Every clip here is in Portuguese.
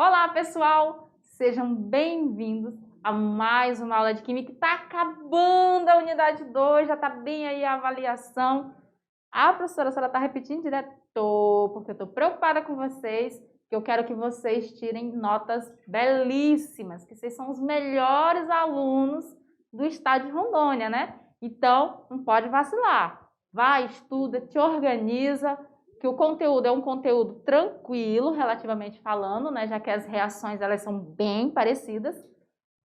Olá, pessoal! Sejam bem-vindos a mais uma aula de Química. Está acabando a unidade 2, já está bem aí a avaliação. A professora está repetindo direto, porque eu estou preocupada com vocês, que eu quero que vocês tirem notas belíssimas, que vocês são os melhores alunos do estado de Rondônia, né? Então, não pode vacilar. Vai, estuda, te organiza, que o conteúdo é um conteúdo tranquilo, relativamente falando, né? Já que as reações elas são bem parecidas.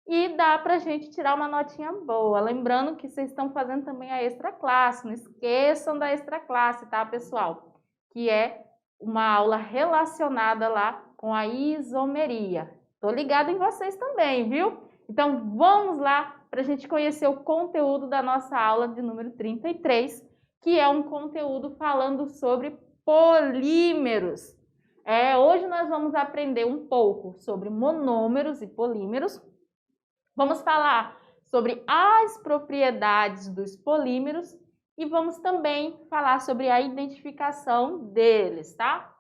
E dá para a gente tirar uma notinha boa. Lembrando que vocês estão fazendo também a extra classe. Não esqueçam da extra classe, tá, pessoal? Que é uma aula relacionada lá com a isomeria. Tô ligada em vocês também, viu? Então vamos lá para a gente conhecer o conteúdo da nossa aula de número 33, que é um conteúdo falando sobre polímeros. Hoje nós vamos aprender um pouco sobre monômeros e polímeros. Vamos falar sobre as propriedades dos polímeros e vamos também falar sobre a identificação deles, tá?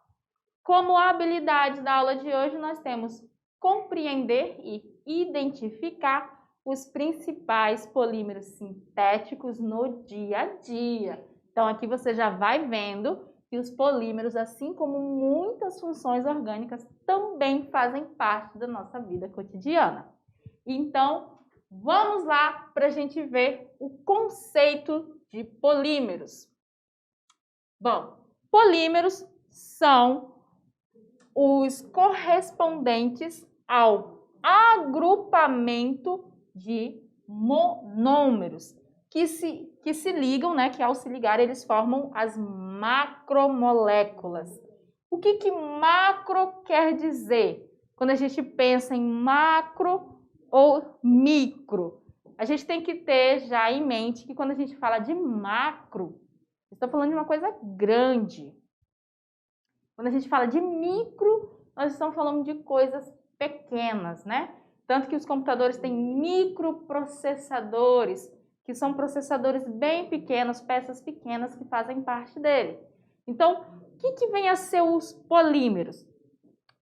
Como habilidade da aula de hoje, nós temos compreender e identificar os principais polímeros sintéticos no dia a dia. Então, aqui você já vai vendo que os polímeros, assim como muitas funções orgânicas, também fazem parte da nossa vida cotidiana. Então, vamos lá para a gente ver o conceito de polímeros. Bom, polímeros são os correspondentes ao agrupamento de monômeros, que se ligam, né, que ao se ligar eles formam as macromoléculas. O que macro quer dizer? Quando a gente pensa em macro ou micro, a gente tem que ter já em mente que quando a gente fala de macro, está falando de uma coisa grande. Quando a gente fala de micro, nós estamos falando de coisas pequenas, né? Tanto que os computadores têm microprocessadores, que são processadores bem pequenos, peças pequenas que fazem parte dele. Então, o que vem a ser os polímeros?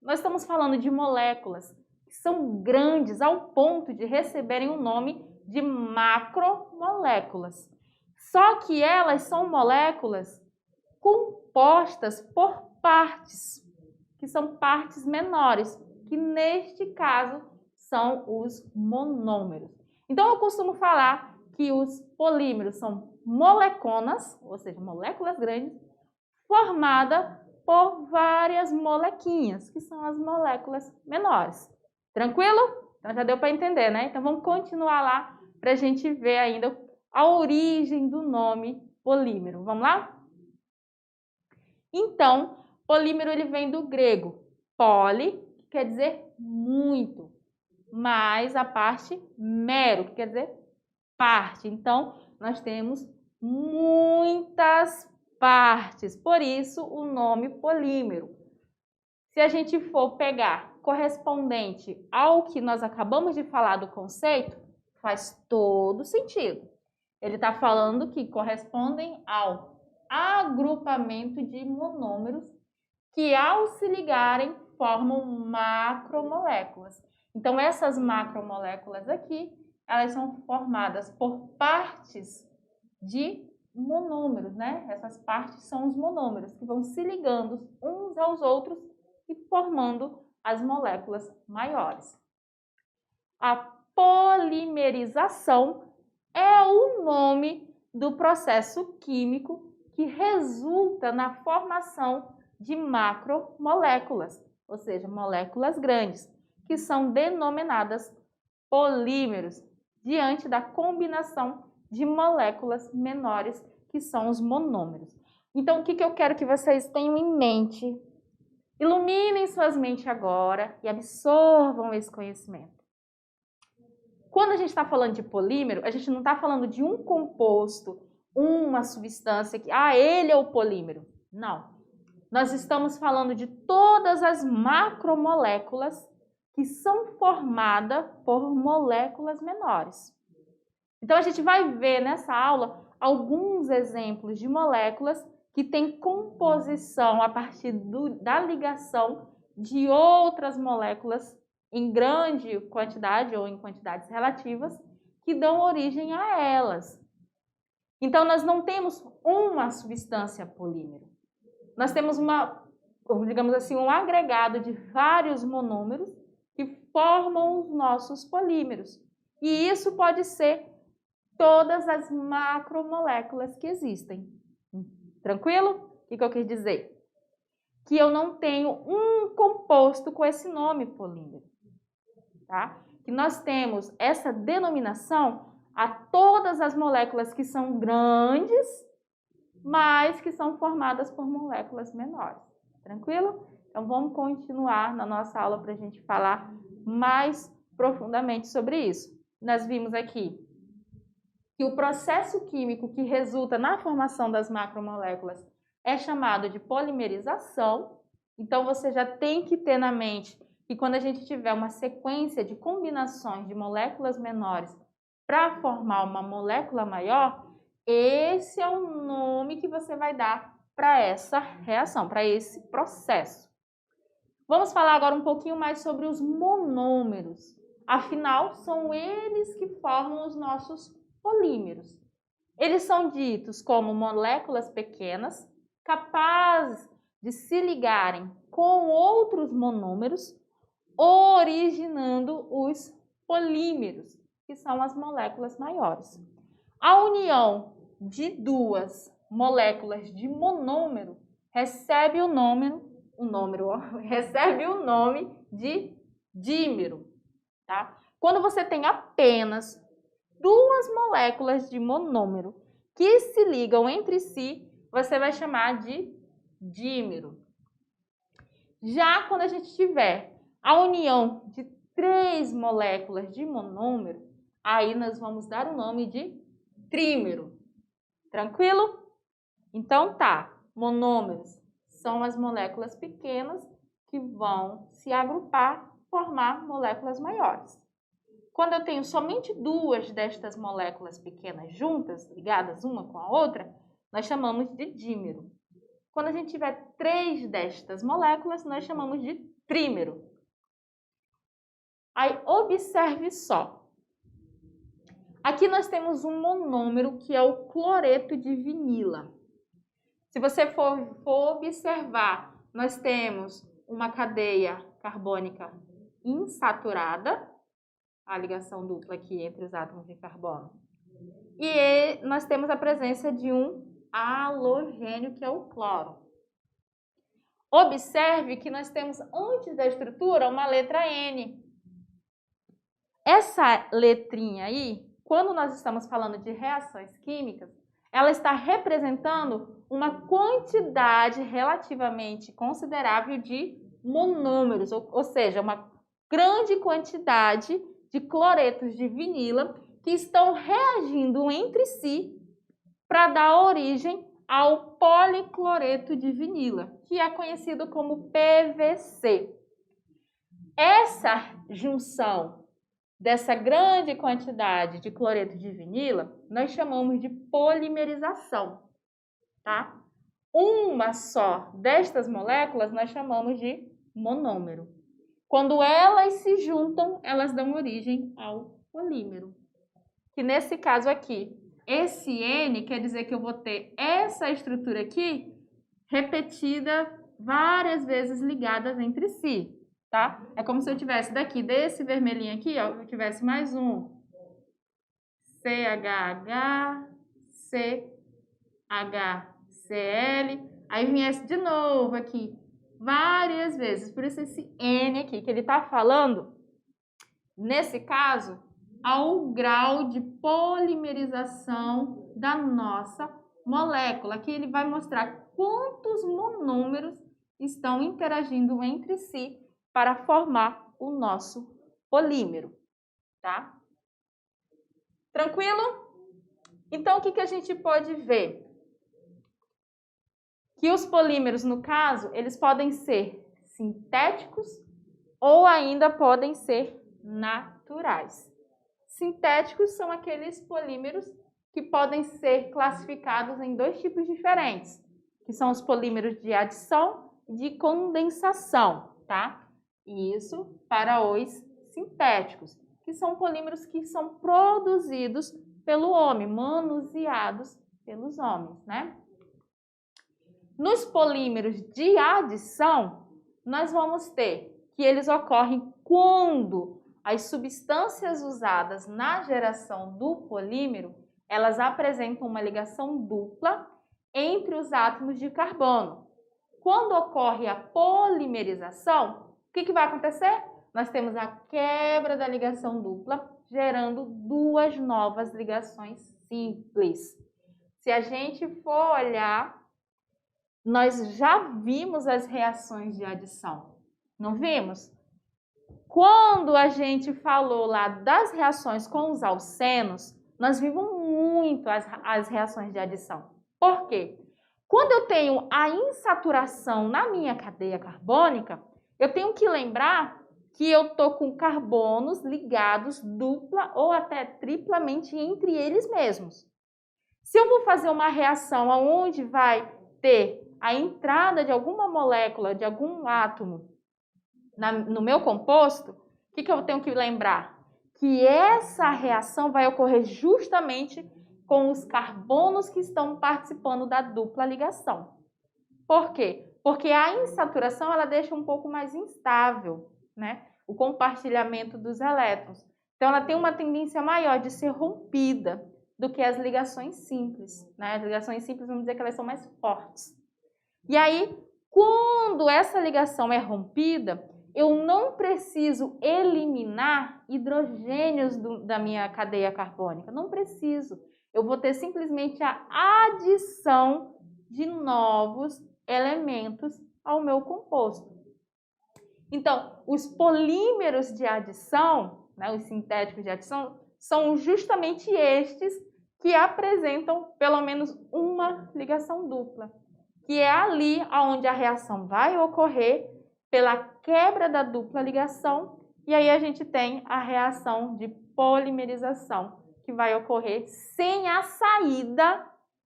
Nós estamos falando de moléculas que são grandes ao ponto de receberem o nome de macromoléculas. Só que elas são moléculas compostas por partes, que são partes menores, que neste caso são os monômeros. Então eu costumo falar que os polímeros são moleconas, ou seja, moléculas grandes, formadas por várias molequinhas, que são as moléculas menores. Tranquilo? Então já deu para entender, né? Então vamos continuar lá para a gente ver ainda a origem do nome polímero. Vamos lá? Então, polímero ele vem do grego poli, que quer dizer muito, mais a parte mero, que quer dizer parte. Então, nós temos muitas partes, por isso o nome polímero. Se a gente for pegar correspondente ao que nós acabamos de falar do conceito, faz todo sentido. Ele está falando que correspondem ao agrupamento de monômeros que, ao se ligarem, formam macromoléculas. Então, essas macromoléculas aqui, elas são formadas por partes de monômeros, né? Essas partes são os monômeros que vão se ligando uns aos outros e formando as moléculas maiores. A polimerização é o nome do processo químico que resulta na formação de macromoléculas, ou seja, moléculas grandes, que são denominadas polímeros, diante da combinação de moléculas menores, que são os monômeros. Então, o que eu quero que vocês tenham em mente? Iluminem suas mentes agora e absorvam esse conhecimento. Quando a gente está falando de polímero, a gente não está falando de um composto, uma substância que, ele é o polímero. Não. Nós estamos falando de todas as macromoléculas que são formadas por moléculas menores. Então, a gente vai ver nessa aula alguns exemplos de moléculas que têm composição a partir da ligação de outras moléculas em grande quantidade ou em quantidades relativas que dão origem a elas. Então, nós não temos uma substância polímero. Nós temos digamos assim, um agregado de vários monômeros que formam os nossos polímeros. E isso pode ser todas as macromoléculas que existem. Tranquilo? O que eu quis dizer? Que eu não tenho um composto com esse nome polímero. Tá? Que nós temos essa denominação a todas as moléculas que são grandes, mas que são formadas por moléculas menores. Tranquilo? Então, vamos continuar na nossa aula para a gente falar mais profundamente sobre isso. Nós vimos aqui que o processo químico que resulta na formação das macromoléculas é chamado de polimerização. Então, você já tem que ter na mente que quando a gente tiver uma sequência de combinações de moléculas menores para formar uma molécula maior, esse é o nome que você vai dar para essa reação, para esse processo. Vamos falar agora um pouquinho mais sobre os monômeros. Afinal, são eles que formam os nossos polímeros. Eles são ditos como moléculas pequenas, capazes de se ligarem com outros monômeros, originando os polímeros, que são as moléculas maiores. A união de duas moléculas de monômero recebe o nome de dímero. Tá? Quando você tem apenas duas moléculas de monômero que se ligam entre si, você vai chamar de dímero. Já quando a gente tiver a união de 3 moléculas de monômero, aí nós vamos dar o nome de trímero. Tranquilo? Então tá, monômeros são as moléculas pequenas que vão se agrupar, formar moléculas maiores. Quando eu tenho somente 2 destas moléculas pequenas juntas, ligadas uma com a outra, nós chamamos de dímero. Quando a gente tiver 3 destas moléculas, nós chamamos de trímero. Aí, observe só. Aqui nós temos um monômero que é o cloreto de vinila. Se você for observar, nós temos uma cadeia carbônica insaturada, a ligação dupla aqui entre os átomos de carbono. E nós temos a presença de um halogênio, que é o cloro. Observe que nós temos antes da estrutura uma letra N. Essa letrinha aí, quando nós estamos falando de reações químicas, ela está representando uma quantidade relativamente considerável de monômeros, ou seja, uma grande quantidade de cloretos de vinila que estão reagindo entre si para dar origem ao policloreto de vinila, que é conhecido como PVC. Essa junção dessa grande quantidade de cloreto de vinila, nós chamamos de polimerização, tá? Uma só destas moléculas nós chamamos de monômero. Quando elas se juntam, elas dão origem ao polímero. Que nesse caso aqui, esse N quer dizer que eu vou ter essa estrutura aqui repetida várias vezes ligadas entre si. Tá? É como se eu tivesse daqui, desse vermelhinho aqui, ó, eu tivesse mais um CHH, CHCl, aí viesse de novo aqui, várias vezes. Por isso esse N aqui, que ele está falando, nesse caso, ao grau de polimerização da nossa molécula. Aqui ele vai mostrar quantos monômeros estão interagindo entre si para formar o nosso polímero, tá? Tranquilo? Então, o que a gente pode ver? Que os polímeros, no caso, eles podem ser sintéticos ou ainda podem ser naturais. Sintéticos são aqueles polímeros que podem ser classificados em 2 tipos diferentes, que são os polímeros de adição e de condensação. tá? Isso para os sintéticos, que são polímeros que são produzidos pelo homem, manuseados pelos homens, né? Nos polímeros de adição, nós vamos ter que eles ocorrem quando as substâncias usadas na geração do polímero, elas apresentam uma ligação dupla entre os átomos de carbono. Quando ocorre a polimerização, o que vai acontecer? Nós temos a quebra da ligação dupla, gerando duas novas ligações simples. Se a gente for olhar, nós já vimos as reações de adição, não vimos? Quando a gente falou lá das reações com os alcenos, nós vimos muito as reações de adição. Por quê? Quando eu tenho a insaturação na minha cadeia carbônica, eu tenho que lembrar que eu estou com carbonos ligados dupla ou até triplamente entre eles mesmos. Se eu vou fazer uma reação onde vai ter a entrada de alguma molécula, de algum átomo no meu composto, o que eu tenho que lembrar? Que essa reação vai ocorrer justamente com os carbonos que estão participando da dupla ligação. Por quê? Porque a insaturação ela deixa um pouco mais instável, né, o compartilhamento dos elétrons. Então, ela tem uma tendência maior de ser rompida do que as ligações simples, né? As ligações simples, vamos dizer que elas são mais fortes. E aí, quando essa ligação é rompida, eu não preciso eliminar hidrogênios da minha cadeia carbônica. Não preciso. Eu vou ter simplesmente a adição de novos elementos ao meu composto. Então, os polímeros de adição, né, os sintéticos de adição, são justamente estes que apresentam pelo menos uma ligação dupla, que é ali onde a reação vai ocorrer pela quebra da dupla ligação, e aí a gente tem a reação de polimerização, que vai ocorrer sem a saída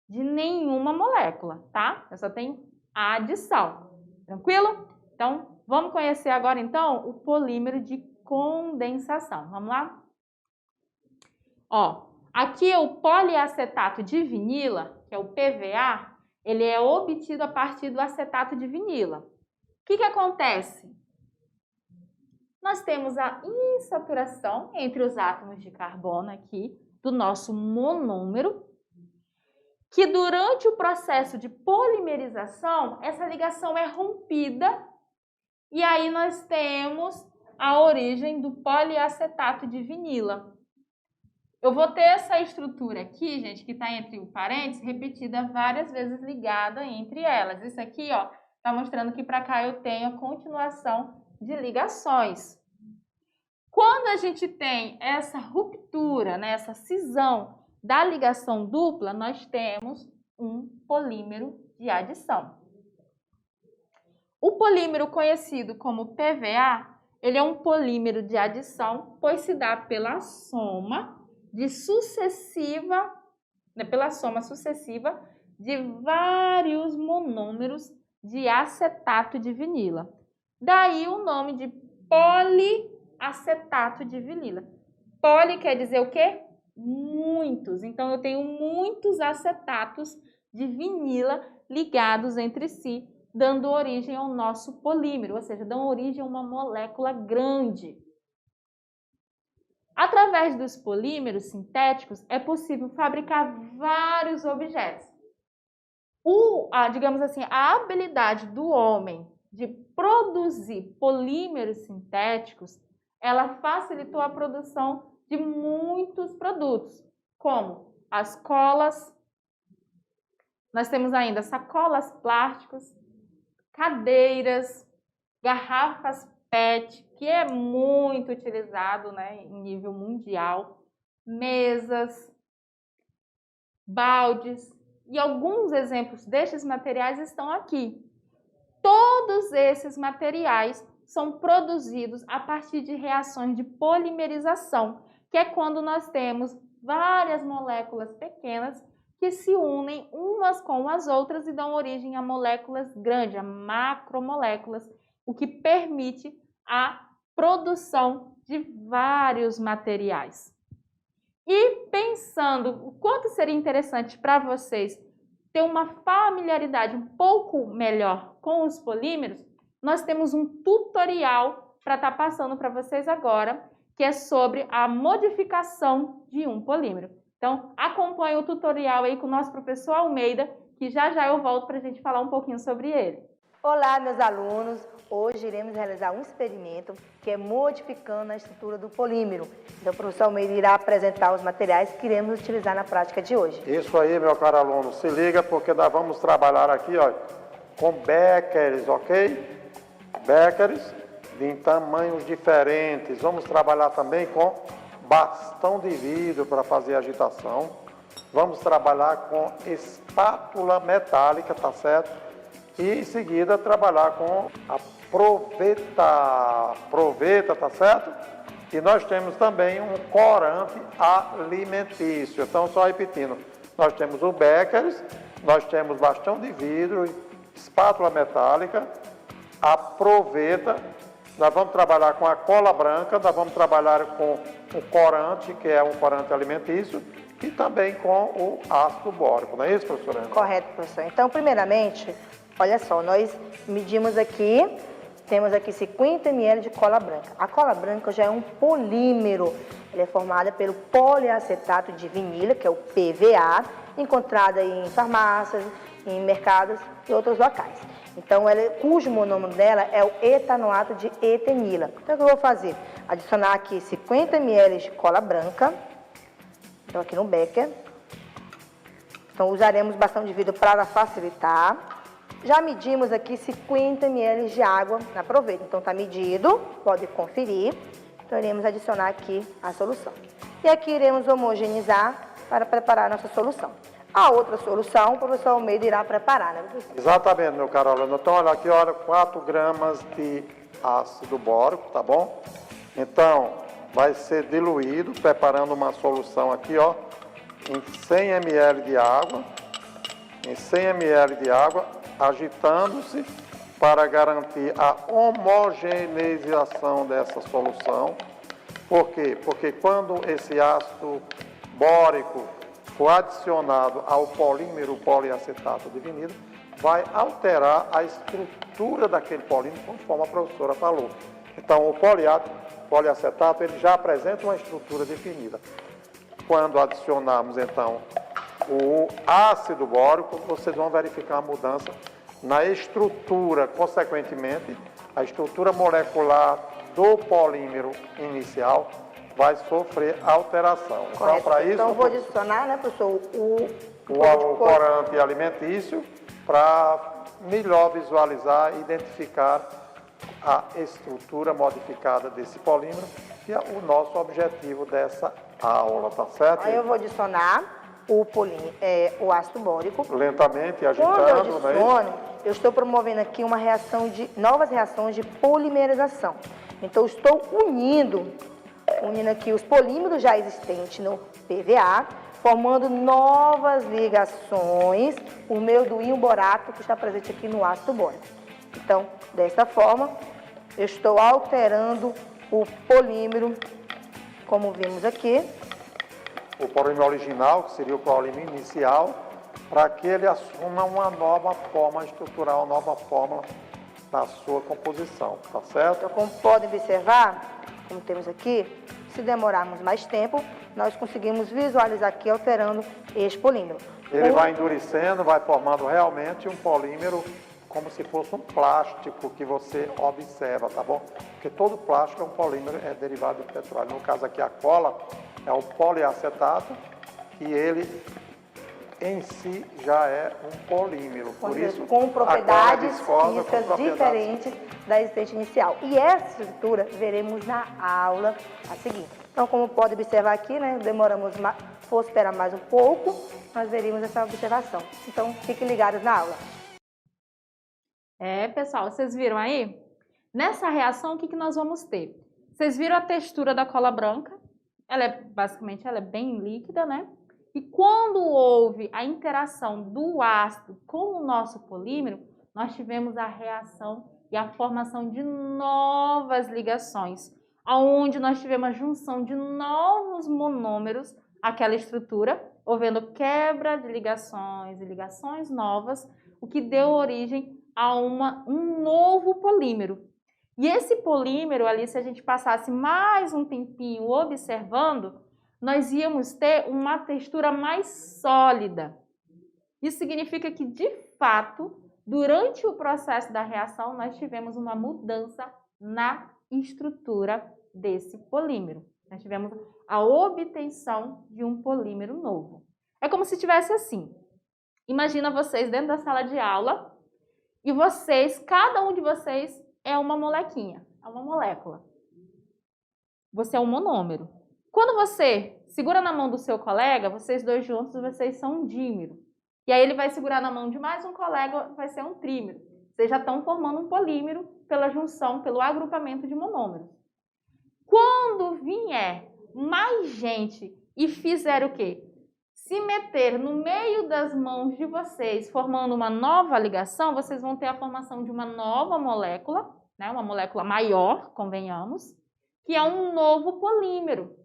de nenhuma molécula, tá? Eu só tenho a adição. Tranquilo? Então, vamos conhecer agora, então, o polímero de condensação. Vamos lá? Ó, aqui o poliacetato de vinila, que é o PVA, ele é obtido a partir do acetato de vinila. O que acontece? Nós temos a insaturação entre os átomos de carbono aqui do nosso monômero, que durante o processo de polimerização, essa ligação é rompida e aí nós temos a origem do poliacetato de vinila. Eu vou ter essa estrutura aqui, gente, que está entre o parênteses, repetida várias vezes ligada entre elas. Isso aqui, ó, está mostrando que para cá eu tenho a continuação de ligações. Quando a gente tem essa ruptura, né, essa cisão da ligação dupla, nós temos um polímero de adição. O polímero conhecido como PVA, ele é um polímero de adição, pois se dá pela soma sucessiva de vários monômeros de acetato de vinila. Daí o nome de poliacetato de vinila. Poli quer dizer o quê? Muitos. Então, eu tenho muitos acetatos de vinila ligados entre si, dando origem ao nosso polímero, ou seja, dão origem a uma molécula grande. Através dos polímeros sintéticos, é possível fabricar vários objetos. Digamos assim, a habilidade do homem de produzir polímeros sintéticos, ela facilitou a produção de muitos produtos, como as colas, nós temos ainda sacolas plásticas, cadeiras, garrafas PET, que é muito utilizado, né, em nível mundial, mesas, baldes, e alguns exemplos destes materiais estão aqui. Todos esses materiais são produzidos a partir de reações de polimerização, que é quando nós temos várias moléculas pequenas que se unem umas com as outras e dão origem a moléculas grandes, a macromoléculas, o que permite a produção de vários materiais. E pensando o quanto seria interessante para vocês ter uma familiaridade um pouco melhor com os polímeros, nós temos um tutorial para estar passando para vocês agora, que é sobre a modificação de um polímero. Então, acompanhe o tutorial aí com o nosso professor Almeida, que já já eu volto para a gente falar um pouquinho sobre ele. Olá, meus alunos! Hoje iremos realizar um experimento que é modificando a estrutura do polímero. Então, o professor Almeida irá apresentar os materiais que iremos utilizar na prática de hoje. Isso aí, meu caro aluno. Se liga, porque nós vamos trabalhar aqui, ó, com beckers, ok? Beckers em tamanhos diferentes. Vamos trabalhar também com bastão de vidro para fazer agitação. Vamos trabalhar com espátula metálica, tá certo? E em seguida trabalhar com a proveta, tá certo? E nós temos também um corante alimentício. Então, só repetindo, nós temos o beckers, nós temos bastão de vidro, espátula metálica, a proveta, nós vamos trabalhar com a cola branca, nós vamos trabalhar com o corante, que é um corante alimentício, e também com o ácido bórico, não é isso, professora? Correto, professor. Então, primeiramente, olha só, nós medimos aqui, temos aqui 50 ml de cola branca. A cola branca já é um polímero, ela é formada pelo poliacetato de vinila, que é o PVA, encontrada em farmácias, em mercados e outros locais. Então, cujo monômero dela é o etanoato de etenila. Então, o que eu vou fazer? Adicionar aqui 50 ml de cola branca, então aqui no becker. Então, usaremos bastão de vidro para facilitar. Já medimos aqui 50 ml de água na proveta. Então, está medido, pode conferir. Então, iremos adicionar aqui a solução. E aqui iremos homogeneizar para preparar a nossa solução. A outra solução, o professor Almeida irá preparar, né, professor? Exatamente, meu caro aluno. Então, olha aqui, olha, 4 gramas de ácido bórico, tá bom? Então, vai ser diluído, preparando uma solução aqui, ó, em 100 ml de água. Em 100 ml de água, agitando-se para garantir a homogeneização dessa solução. Por quê? Porque quando esse ácido bórico for adicionado ao polímero poliacetato de vinilo, vai alterar a estrutura daquele polímero, conforme a professora falou. Então, o poliacetato ele já apresenta uma estrutura definida. Quando adicionarmos, então, o ácido bórico, vocês vão verificar a mudança na estrutura, consequentemente, a estrutura molecular do polímero inicial vai sofrer alteração. Então, para isso, então, vou adicionar, né, professor, o corante alimentício para melhor visualizar e identificar a estrutura modificada desse polímero, que é o nosso objetivo dessa aula, tá certo? Aí eu vou adicionar o ácido bórico. Lentamente, agitando. Quando eu adiciono, eu estou promovendo aqui uma reação novas reações de polimerização. Então, eu estou unindo aqui os polímeros já existentes no PVA, formando novas ligações por meio do íon borato que está presente aqui no ácido bórico. Então, dessa forma, eu estou alterando o polímero, como vimos aqui. O polímero original, que seria o polímero inicial, para que ele assuma uma nova forma estrutural, uma nova fórmula na sua composição, tá certo? Então, como podem observar, como temos aqui, se demorarmos mais tempo, nós conseguimos visualizar aqui alterando este polímero. Ele vai endurecendo, vai formando realmente um polímero como se fosse um plástico que você observa, tá bom? Porque todo plástico é um polímero, é derivado de petróleo. No caso aqui a cola é o poliacetato e ele em si já é um polímero. Por isso, com propriedades físicas diferentes da existente inicial. E essa estrutura veremos na aula a seguir. Então, como pode observar aqui, né, demoramos mais, for esperar mais um pouco, nós veríamos essa observação. Então, fiquem ligados na aula. Pessoal, vocês viram aí? Nessa reação, o que nós vamos ter? Vocês viram a textura da cola branca? Basicamente, ela é bem líquida, né? E quando houve a interação do ácido com o nosso polímero, nós tivemos a reação e a formação de novas ligações, onde nós tivemos a junção de novos monômeros àquela estrutura, havendo quebra de ligações e ligações novas, o que deu origem a um novo polímero. E esse polímero ali, se a gente passasse mais um tempinho observando, nós íamos ter uma textura mais sólida. Isso significa que, de fato, durante o processo da reação, nós tivemos uma mudança na estrutura desse polímero. Nós tivemos a obtenção de um polímero novo. É como se tivesse assim. Imagina vocês dentro da sala de aula e vocês, cada um de vocês é uma molequinha, é uma molécula. Você é um monômero. Quando você segura na mão do seu colega, vocês dois juntos, vocês são um dímero. E aí ele vai segurar na mão de mais um colega, vai ser um trímero. Vocês já estão formando um polímero pela junção, pelo agrupamento de monômeros. Quando vier mais gente e fizer o quê? Se meter no meio das mãos de vocês, formando uma nova ligação, vocês vão ter a formação de uma nova molécula, né? Uma molécula maior, convenhamos, que é um novo polímero,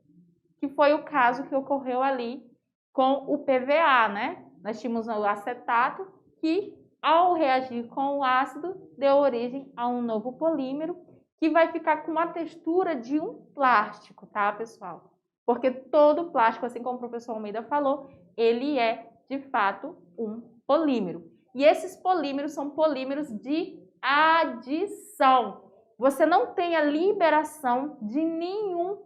que foi o caso que ocorreu ali com o PVA, né? Nós tínhamos o acetato que, ao reagir com o ácido, deu origem a um novo polímero que vai ficar com a textura de um plástico, tá, pessoal? Porque todo plástico, assim como o professor Almeida falou, ele é, de fato, um polímero. E esses polímeros são polímeros de adição. Você não tem a liberação de nenhum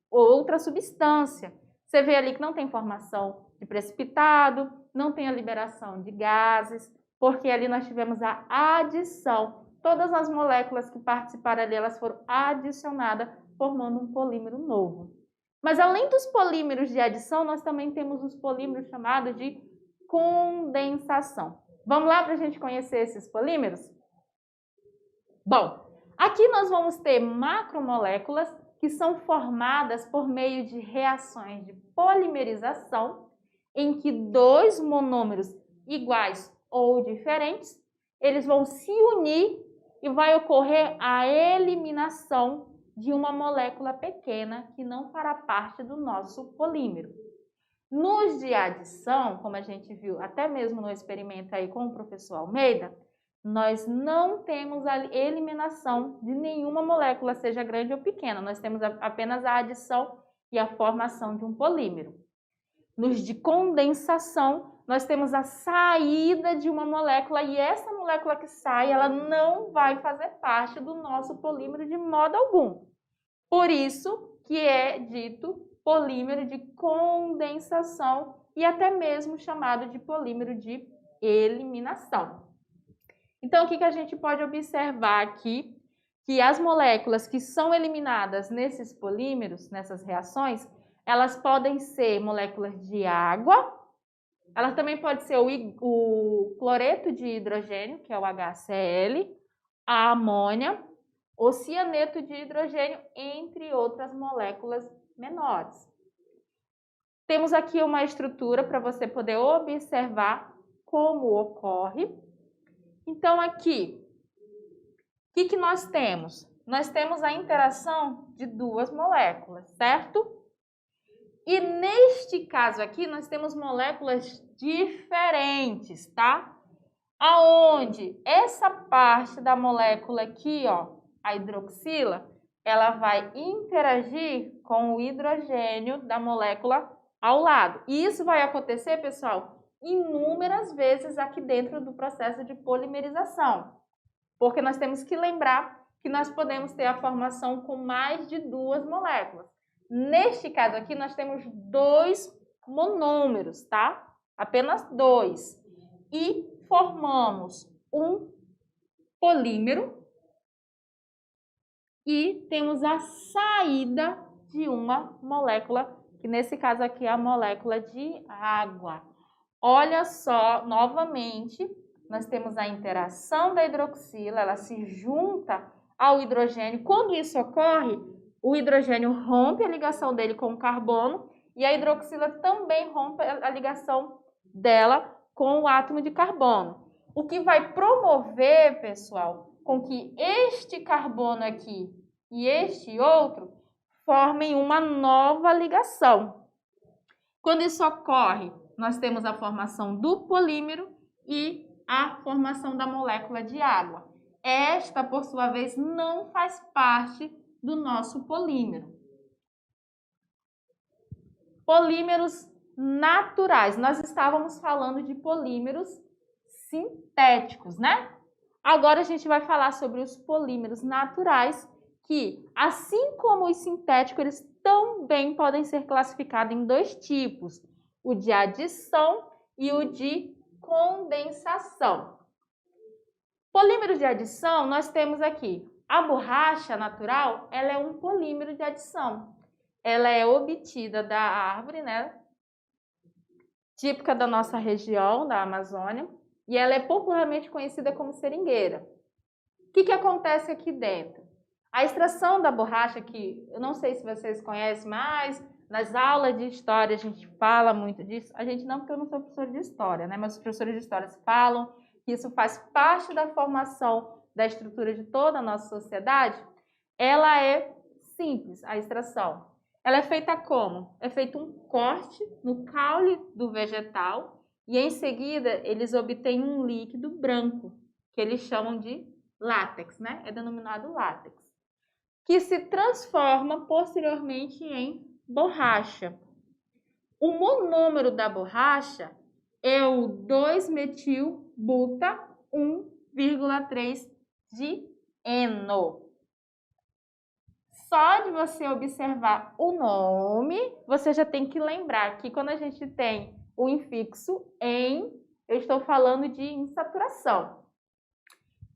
outra substância. Você vê ali que não tem formação de precipitado, não tem a liberação de gases, porque ali nós tivemos a adição. Todas as moléculas que participaram ali, elas foram adicionadas, formando um polímero novo. Mas além dos polímeros de adição, nós também temos os polímeros chamados de condensação. Vamos lá para a gente conhecer esses polímeros? Bom, aqui nós vamos ter macromoléculas que são formadas por meio de reações de polimerização, em que dois monômeros iguais ou diferentes, eles vão se unir e vai ocorrer a eliminação de uma molécula pequena que não fará parte do nosso polímero. Nos de adição, como a gente viu até mesmo no experimento aí com o professor Almeida, nós não temos a eliminação de nenhuma molécula, seja grande ou pequena. Nós temos apenas a adição e a formação de um polímero. Nos de condensação, nós temos a saída de uma molécula e essa molécula que sai, ela não vai fazer parte do nosso polímero de modo algum. Por isso que é dito polímero de condensação e até mesmo chamado de polímero de eliminação. Então, o que a gente pode observar aqui? Que as moléculas que são eliminadas nesses polímeros, nessas reações, elas podem ser moléculas de água, elas também podem ser o cloreto de hidrogênio, que é o HCl, a amônia, o cianeto de hidrogênio, entre outras moléculas menores. Temos aqui uma estrutura para você poder observar como ocorre. Então, aqui, o que nós temos? Nós temos a interação de duas moléculas, certo? E neste caso aqui, nós temos moléculas diferentes, tá? Aonde essa parte da molécula aqui, ó, a hidroxila, ela vai interagir com o hidrogênio da molécula ao lado. E isso vai acontecer, pessoal, inúmeras vezes aqui dentro do processo de polimerização. Porque nós temos que lembrar que nós podemos ter a formação com mais de duas moléculas. Neste caso aqui, nós temos dois monômeros, tá? Apenas dois. E formamos um polímero e temos a saída de uma molécula, que nesse caso aqui é a molécula de água. Olha só, novamente, nós temos a interação da hidroxila, ela se junta ao hidrogênio. Quando isso ocorre, o hidrogênio rompe a ligação dele com o carbono e a hidroxila também rompe a ligação dela com o átomo de carbono. o que vai promover, pessoal, com que este carbono aqui e este outro formem uma nova ligação. Quando isso ocorre, nós temos a formação do polímero e a formação da molécula de água. Esta, por sua vez, não faz parte do nosso polímero. Polímeros naturais. Nós estávamos falando de polímeros sintéticos, né? Agora a gente vai falar sobre os polímeros naturais, que, assim como os sintéticos, eles também podem ser classificados em dois tipos, o de adição e o de condensação. Polímeros de adição, nós temos aqui a borracha natural, ela é um polímero de adição. Ela é obtida da árvore, né? Típica da nossa região, da Amazônia, e ela é popularmente conhecida como seringueira. O que acontece aqui dentro? A extração da borracha, que eu não sei se vocês conhecem, mas nas aulas de história a gente fala muito disso. A gente não, porque eu não sou professora de história, né? Mas os professores de história falam que isso faz parte da formação da estrutura de toda a nossa sociedade. Ela é simples, a extração. Ela é feita como? É feito um corte no caule do vegetal e em seguida eles obtêm um líquido branco, que eles chamam de látex, né? É denominado látex, que se transforma posteriormente em borracha. O monômero da borracha é o 2-metil-buta 1,3-dieno. Só de você observar o nome, você já tem que lembrar que quando a gente tem o infixo em, eu estou falando de insaturação.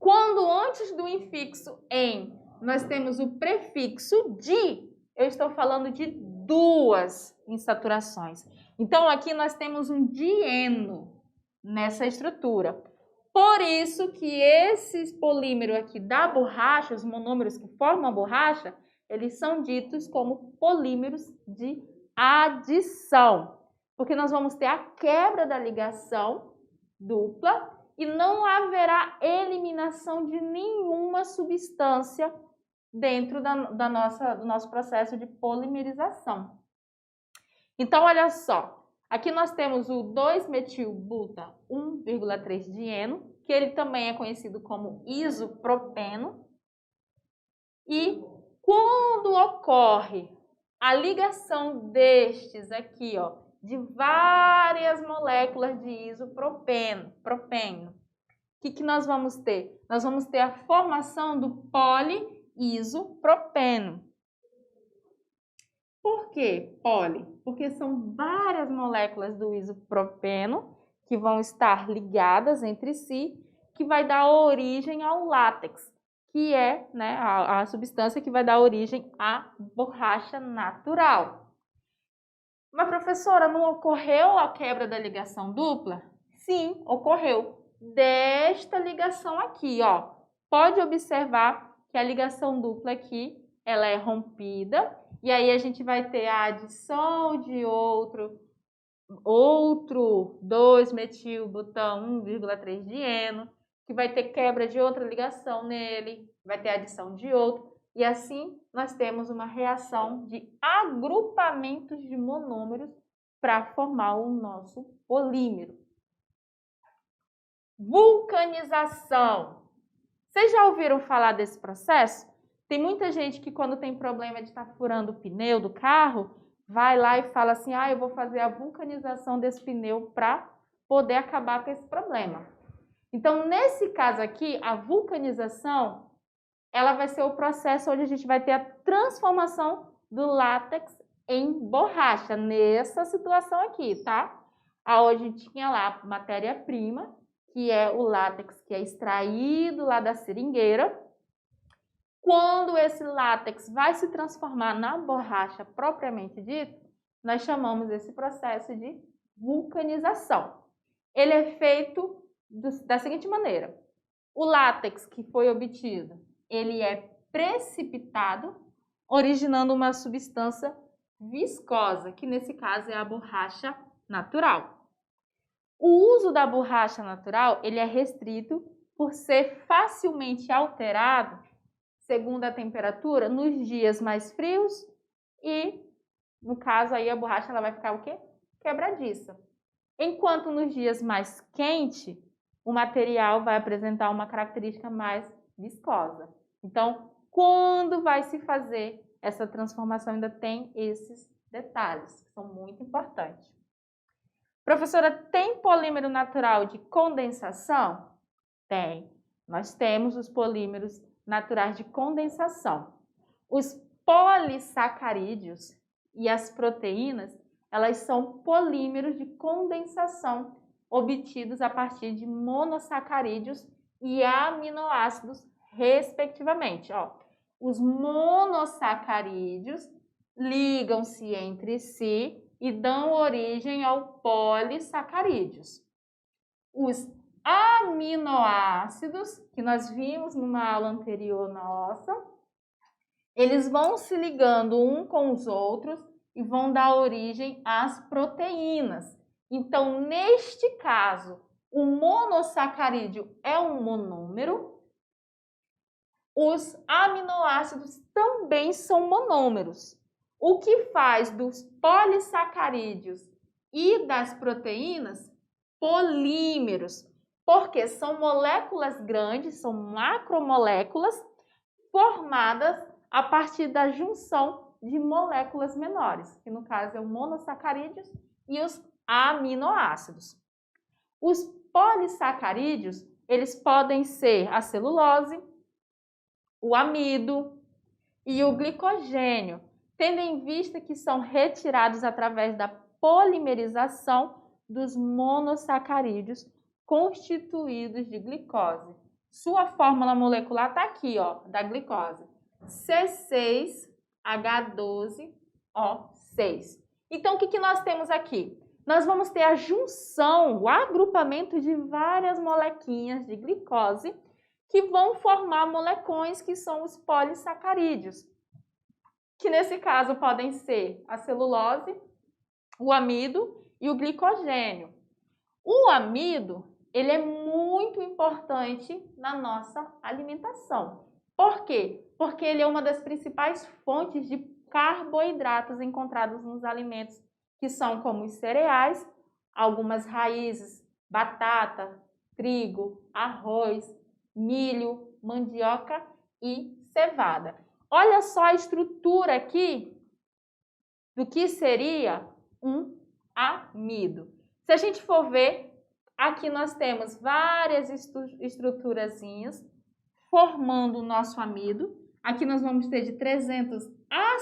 Quando antes do infixo em, nós temos o prefixo de, eu estou falando de duas insaturações. Então, aqui nós temos um dieno nessa estrutura. Por isso que esses polímeros aqui da borracha, os monômeros que formam a borracha, eles são ditos como polímeros de adição. Porque nós vamos ter a quebra da ligação dupla e não haverá eliminação de nenhuma substância dentro do nosso processo de polimerização. Então, olha só, aqui nós temos o 2-metil-buta 1,3-dieno, que ele também é conhecido como isopropeno. E quando ocorre a ligação destes aqui, ó, de várias moléculas de isopropeno, o que nós vamos ter? Nós vamos ter a formação do poliisopropeno. Por que poli? Porque são várias moléculas do isopropeno que vão estar ligadas entre si, que vai dar origem ao látex, que é, né, a substância que vai dar origem à borracha natural. Mas, professora, não ocorreu a quebra da ligação dupla? Sim, ocorreu. Desta ligação aqui, ó. Pode observar que a ligação dupla aqui, ela é rompida. E aí a gente vai ter a adição de outro 2-metil-butão 1,3-dieno, que vai ter quebra de outra ligação nele, vai ter adição de outro. E assim nós temos uma reação de agrupamentos de monômeros para formar o nosso polímero. Vulcanização. Vocês já ouviram falar desse processo? Tem muita gente que quando tem problema de estar furando o pneu do carro, vai lá e fala assim, eu vou fazer a vulcanização desse pneu para poder acabar com esse problema. Então, nesse caso aqui, a vulcanização, ela vai ser o processo onde a gente vai ter a transformação do látex em borracha, nessa situação aqui, tá? Onde tinha lá a matéria-prima, que é o látex que é extraído lá da seringueira. Quando esse látex vai se transformar na borracha propriamente dita, nós chamamos esse processo de vulcanização. Ele é feito da seguinte maneira. O látex que foi obtido, ele é precipitado, originando uma substância viscosa, que nesse caso é a borracha natural. O uso da borracha natural, ele é restrito por ser facilmente alterado, segundo a temperatura, nos dias mais frios e, no caso aí, a borracha ela vai ficar o quê? Quebradiça. Enquanto nos dias mais quentes, o material vai apresentar uma característica mais viscosa. Então, quando vai se fazer essa transformação, ainda tem esses detalhes, que são muito importantes. Professora, tem polímero natural de condensação? Tem. Nós temos os polímeros naturais de condensação. Os polissacarídeos e as proteínas, elas são polímeros de condensação obtidos a partir de monossacarídeos e aminoácidos, respectivamente. Os monossacarídeos ligam-se entre si e dão origem ao polissacarídeos. Os aminoácidos, que nós vimos numa aula anterior nossa, eles vão se ligando um com os outros e vão dar origem às proteínas. Então, neste caso, o monossacarídeo é um monômero. Os aminoácidos também são monômeros. O que faz dos polissacarídeos e das proteínas polímeros? Porque são moléculas grandes, são macromoléculas formadas a partir da junção de moléculas menores, que no caso é o monossacarídeos e os aminoácidos. Os polissacarídeos, eles podem ser a celulose, o amido e o glicogênio, tendo em vista que são retirados através da polimerização dos monossacarídeos constituídos de glicose. Sua fórmula molecular está aqui, da glicose. C6H12O6. Então, o que nós temos aqui? Nós vamos ter a junção, o agrupamento de várias molequinhas de glicose que vão formar molecões que são os polissacarídeos, que nesse caso podem ser a celulose, o amido e o glicogênio. O amido, ele é muito importante na nossa alimentação. Por quê? Porque ele é uma das principais fontes de carboidratos encontrados nos alimentos, que são como os cereais, algumas raízes, batata, trigo, arroz, milho, mandioca e cevada. Olha só a estrutura aqui do que seria um amido. Se a gente for ver, aqui nós temos várias estruturazinhas formando o nosso amido. Aqui nós vamos ter de 300 a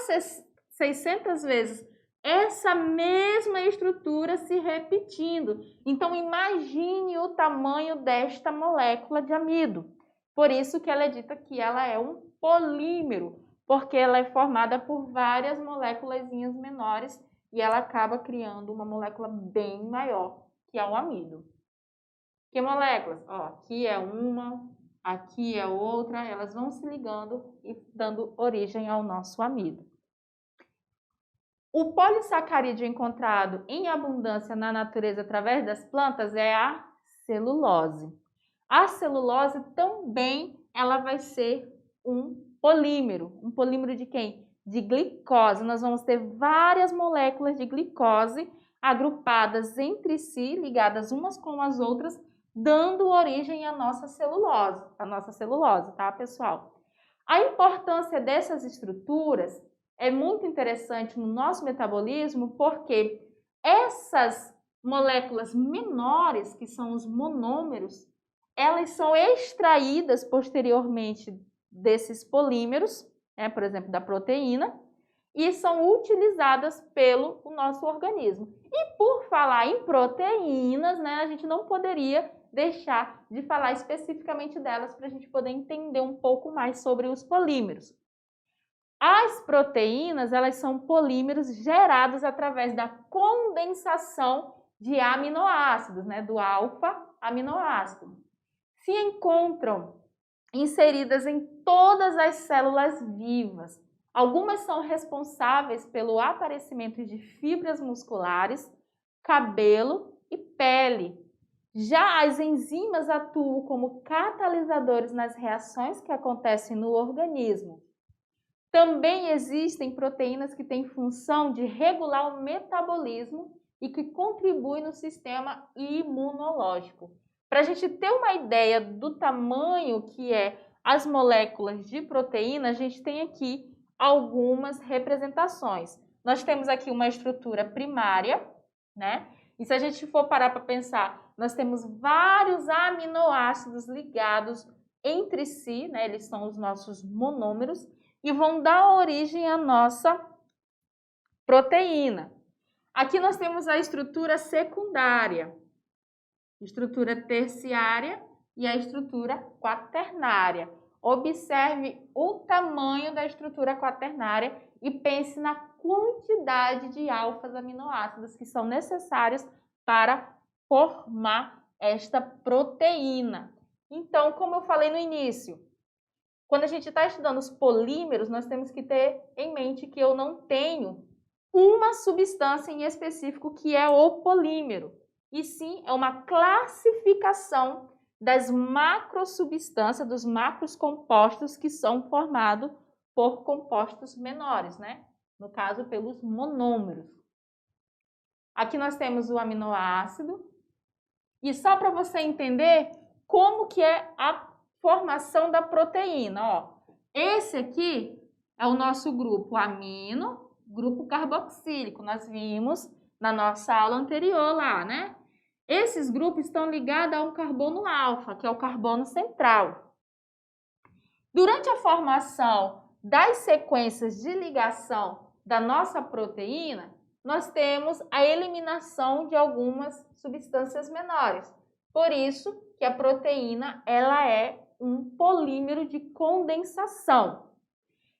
600 vezes essa mesma estrutura se repetindo. Então, imagine o tamanho desta molécula de amido. Por isso que ela é dita que ela é um polímero, porque ela é formada por várias moléculazinhas menores e ela acaba criando uma molécula bem maior, que é o amido. Que moléculas? Aqui é uma, aqui é outra, elas vão se ligando e dando origem ao nosso amido. O polissacarídeo encontrado em abundância na natureza através das plantas é a celulose. A celulose também ela vai ser um polímero de quem? De glicose. Nós vamos ter várias moléculas de glicose agrupadas entre si, ligadas umas com as outras, dando origem à nossa celulose, tá, pessoal? A importância dessas estruturas é muito interessante no nosso metabolismo, porque essas moléculas menores, que são os monômeros, elas são extraídas posteriormente desses polímeros, por exemplo, da proteína, e são utilizadas pelo nosso organismo. E por falar em proteínas, a gente não poderia deixar de falar especificamente delas para a gente poder entender um pouco mais sobre os polímeros. As proteínas, elas são polímeros gerados através da condensação de aminoácidos, do alfa-aminoácido. Se encontram inseridas em todas as células vivas. Algumas são responsáveis pelo aparecimento de fibras musculares, cabelo e pele. Já as enzimas atuam como catalisadores nas reações que acontecem no organismo. Também existem proteínas que têm função de regular o metabolismo e que contribuem no sistema imunológico. Para a gente ter uma ideia do tamanho que é as moléculas de proteína, a gente tem aqui algumas representações. Nós temos aqui uma estrutura primária, né? E se a gente for parar para pensar, nós temos vários aminoácidos ligados entre si, né? Eles são os nossos monômeros e vão dar origem à nossa proteína. Aqui nós temos a estrutura secundária, estrutura terciária e a estrutura quaternária. Observe o tamanho da estrutura quaternária e pense na quantidade de alfa-aminoácidos que são necessários para formar esta proteína. Então, como eu falei no início, quando a gente está estudando os polímeros, nós temos que ter em mente que eu não tenho uma substância em específico que é o polímero, e sim é uma classificação das macrosubstâncias, dos macrocompostos que são formados por compostos menores, né? No caso, pelos monômeros. Aqui nós temos o aminoácido. E só para você entender como que é a formação da proteína, ó. Esse aqui é o nosso grupo amino, grupo carboxílico. Nós vimos na nossa aula anterior lá, né? Esses grupos estão ligados a um carbono alfa, que é o carbono central. Durante a formação das sequências de ligação da nossa proteína, nós temos a eliminação de algumas substâncias menores. Por isso que a proteína ela é um polímero de condensação.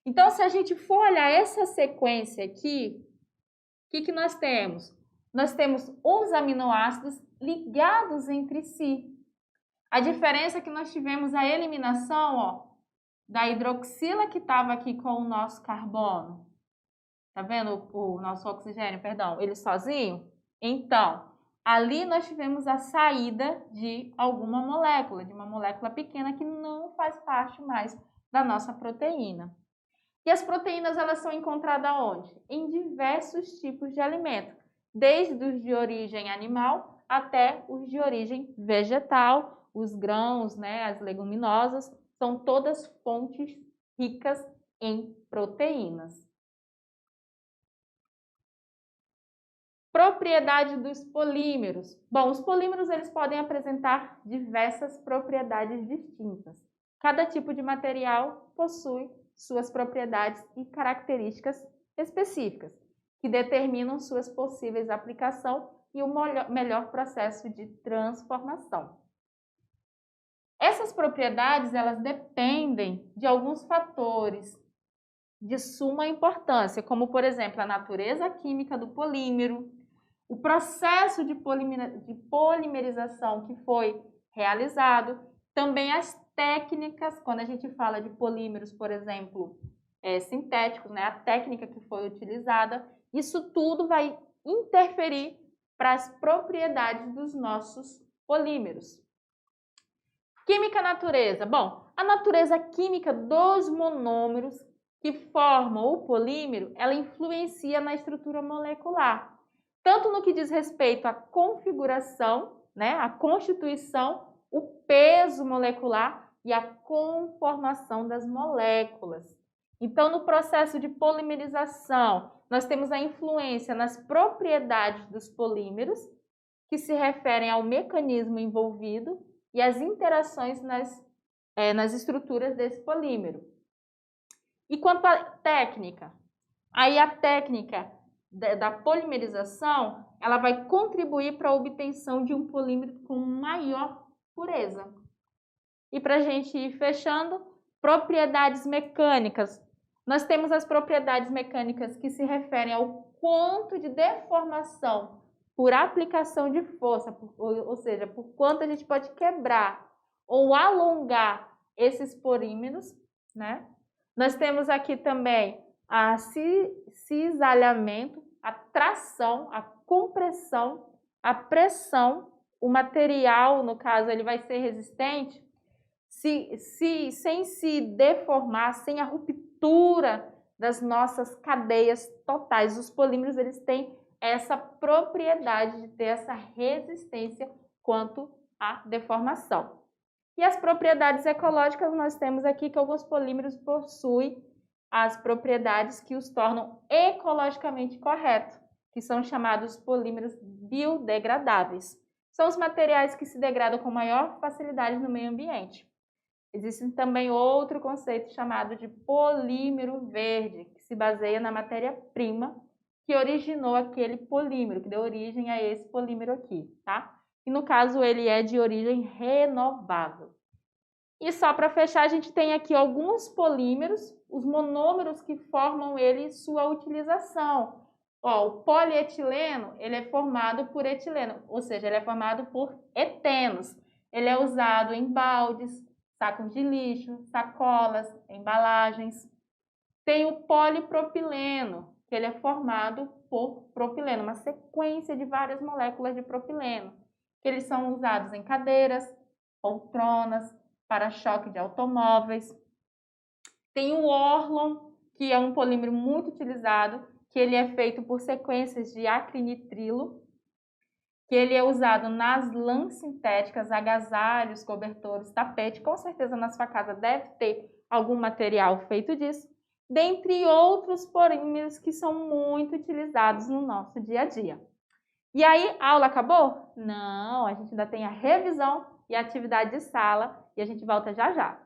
Então, se a gente for olhar essa sequência aqui, o que nós temos? Nós temos os aminoácidos ligados entre si. A diferença é que nós tivemos a eliminação, ó, da hidroxila que estava aqui com o nosso carbono. Tá vendo o nosso oxigênio, perdão, ele sozinho? Então, ali nós tivemos a saída de alguma molécula, de uma molécula pequena que não faz parte mais da nossa proteína. E as proteínas, elas são encontradas onde? Em diversos tipos de alimentos, desde os de origem animal até os de origem vegetal, os grãos, né, as leguminosas, são todas fontes ricas em proteínas. Propriedade dos polímeros. Bom, os polímeros eles podem apresentar diversas propriedades distintas. Cada tipo de material possui suas propriedades e características específicas, que determinam suas possíveis aplicações e o melhor processo de transformação. Essas propriedades elas dependem de alguns fatores de suma importância, como, por exemplo, a natureza química do polímero, o processo de polimerização que foi realizado, também as técnicas, quando a gente fala de polímeros, por exemplo, sintéticos, né, a técnica que foi utilizada, isso tudo vai interferir para as propriedades dos nossos polímeros. Química natureza. Bom, a natureza química dos monômeros que formam o polímero, ela influencia na estrutura molecular, tanto no que diz respeito à configuração, né, à constituição, o peso molecular e a conformação das moléculas. Então, no processo de polimerização, nós temos a influência nas propriedades dos polímeros, que se referem ao mecanismo envolvido e às interações nas estruturas desse polímero. E quanto à técnica? Aí a técnica da polimerização, ela vai contribuir para a obtenção de um polímero com maior pureza. E para a gente ir fechando, propriedades mecânicas. Nós temos as propriedades mecânicas que se referem ao quanto de deformação por aplicação de força, ou seja, por quanto a gente pode quebrar ou alongar esses polímeros, né? Nós temos aqui também a cisalhamento, a tração, a compressão, a pressão, o material, no caso, ele vai ser resistente sem se deformar, sem a ruptura das nossas cadeias totais. Os polímeros, eles têm essa propriedade de ter essa resistência quanto à deformação. E as propriedades ecológicas, nós temos aqui que alguns polímeros possuem as propriedades que os tornam ecologicamente corretos, que são chamados polímeros biodegradáveis. São os materiais que se degradam com maior facilidade no meio ambiente. Existe também outro conceito chamado de polímero verde, que se baseia na matéria-prima que originou aquele polímero, que deu origem a esse polímero aqui, tá? E no caso ele é de origem renovável. E só para fechar, a gente tem aqui alguns polímeros, os monômeros que formam ele e sua utilização. Ó, o polietileno, ele é formado por etileno, ou seja, ele é formado por etenos. Ele é usado em baldes, sacos de lixo, sacolas, embalagens. Tem o polipropileno, que ele é formado por propileno, uma sequência de várias moléculas de propileno, que eles são usados em cadeiras, poltronas, para-choque de automóveis. Tem o Orlon, que é um polímero muito utilizado, que ele é feito por sequências de acrinitrilo, que ele é usado nas lãs sintéticas, agasalhos, cobertores, tapete. Com certeza na sua casa deve ter algum material feito disso, dentre outros polímeros que são muito utilizados no nosso dia a dia. E aí, a aula acabou? Não, a gente ainda tem a revisão e a atividade de sala e a gente volta já já.